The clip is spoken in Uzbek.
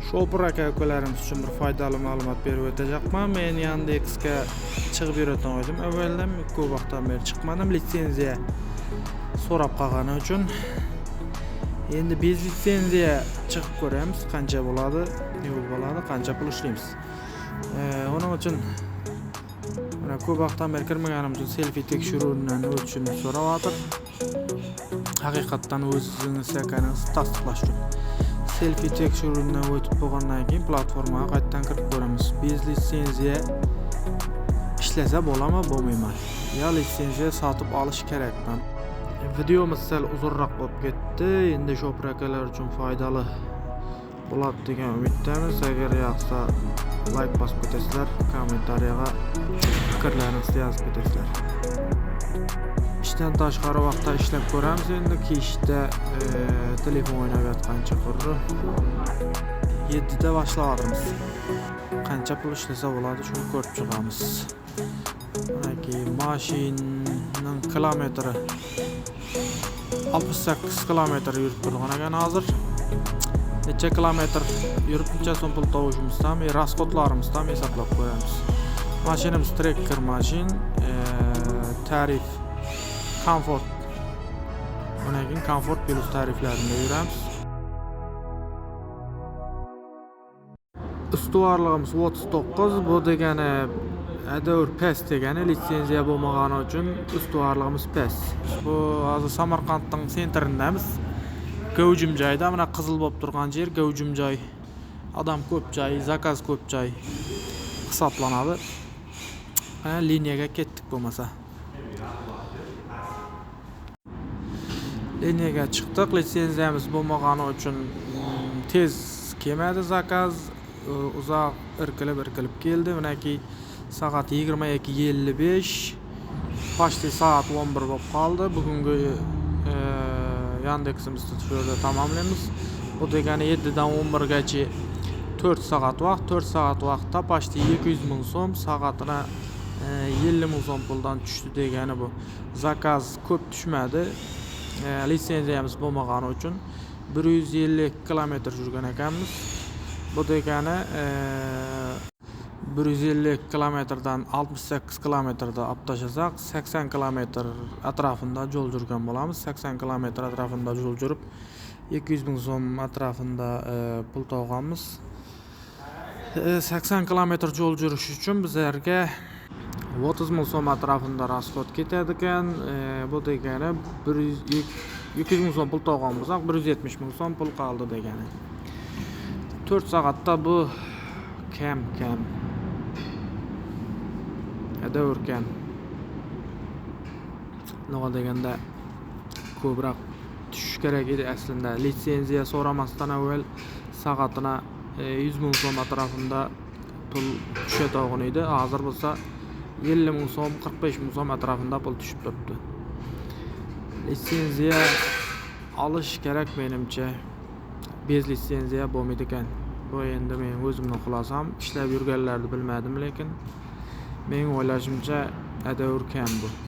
Shopper aka-ukalarimiz uchun bir foydali ma'lumot berib o'tacaqman. Men Yandex'ga chiqib yuratan edim. Avvaldan ko'p vaqtdan beri chiqmadim, litsenziya so'rab qolgani uchun. Endi biz litsenziya chiqib ko'ramiz, qancha bo'ladi, nima bo'ladi, qancha pul ishlaymiz. Uning uchun mana ko'p vaqtdan beri kirmaganim uchun selfie tekshiruvidan o'tishimni so'rayapti. Haqiqatdan o'zingiz akaningizni tasdiqlash uchun selfie tekshiruvidan o'tib bo'lgandan keyin platformaga qaytadan kirib ko'ramiz. Biz litsenziya ishlasa bo'ladimi, bo'lmaymi? Yo litsenziya sotib olish kerakmi? Videomiz sal uzunroq bo'lib ketdi. Endi shopper akalar uchun foydali bo'ladi degan umiddamiz. Agar yoqsa like bosib ketasizlar, kommentariyaga fikrlaringizni yozib ketasizlar. Ishdan tashqari vaqtda ishlab ko'ramiz. Endi kechda telefon o'ynayotgancha qurri 7 da boshlaymiz. Qancha pul ishlasa bo'ladi, shuni ko'rib chiqamiz. Manaki mashinaning kilometri 68 kilometr yurib turgan ekan hozir. Necha kilometr yurib necha so'm pul topishimizdan, rasxodlarimizdan hisoblab ko'ramiz. Mashinamiz trekker mashin, tarif Comfort. Undan keyin Comfort Plus tariflarida yuramiz. Ustuvorligimiz 39, bu degani adavr past degani, litsenziya bo'lmagani uchun ustuvorligimiz past. Bu hozir Samarqandning sentrindamiz. Gavjumjoyda, mana qizil bo'lib turgan yer Gavjumjoy. Odam ko'p joy, zakaz ko'p joy hisoblanadi. Mana liniyaga ketdik bo'lmasa. Liniyaga chiqdik. Litsenziyamiz bo'lmagani uchun tez kelmadi zakaz. Uzoq irkilib keldi. Manaki soat 22:55, почти soat 11 bo'lib qoldi. Bugungi Yandex'imizni shurada tamomlaymiz. Bu degani 7 dan 11 gacha 4 soat vaqt. 4 soat vaqtda почти 200 ming so'm, soatına 50 ming so'm puldan tushdi degani bu. Zakaz ko'p tushmadi. Litsenziyamiz bo'lmagani uchun 150 kilometr yurgan ekanmiz. Bu degani 150 kilometrdan 68 kilometrda olib tashlasak 80 kilometr atrofida yo'l yurgan bo'lamiz. 80 kilometr atrofida yo'l yurib 200 ming so'm atrofida pul topganmiz. 80 kilometr yo'l yurish uchun bizlarga 30 ming so'm atrofida rasxod ketadi ekan. Bu degani 200 ming so'm pul topgan bo'lsak 170 ming so'm pul qoldi degani. 4 soatda bu kam. Adavr kam. Nima deganda ko'proq tushish kerak edi aslida. Litsenziya so'ramasdan avval soatına 100 ming so'm atrofida pul tushadigan edi. Hozir bo'lsa 50 ming so'm, 45 ming so'm atrofida pul tushib turibdi. Litsenziya olish kerak menimcha. Bez litsenziya bo'lmaydi ekan. Bu endi men o'zimning xulosam, ishlab yurganlarni bilmadim, lekin men o'ylashimcha adavr kam bu.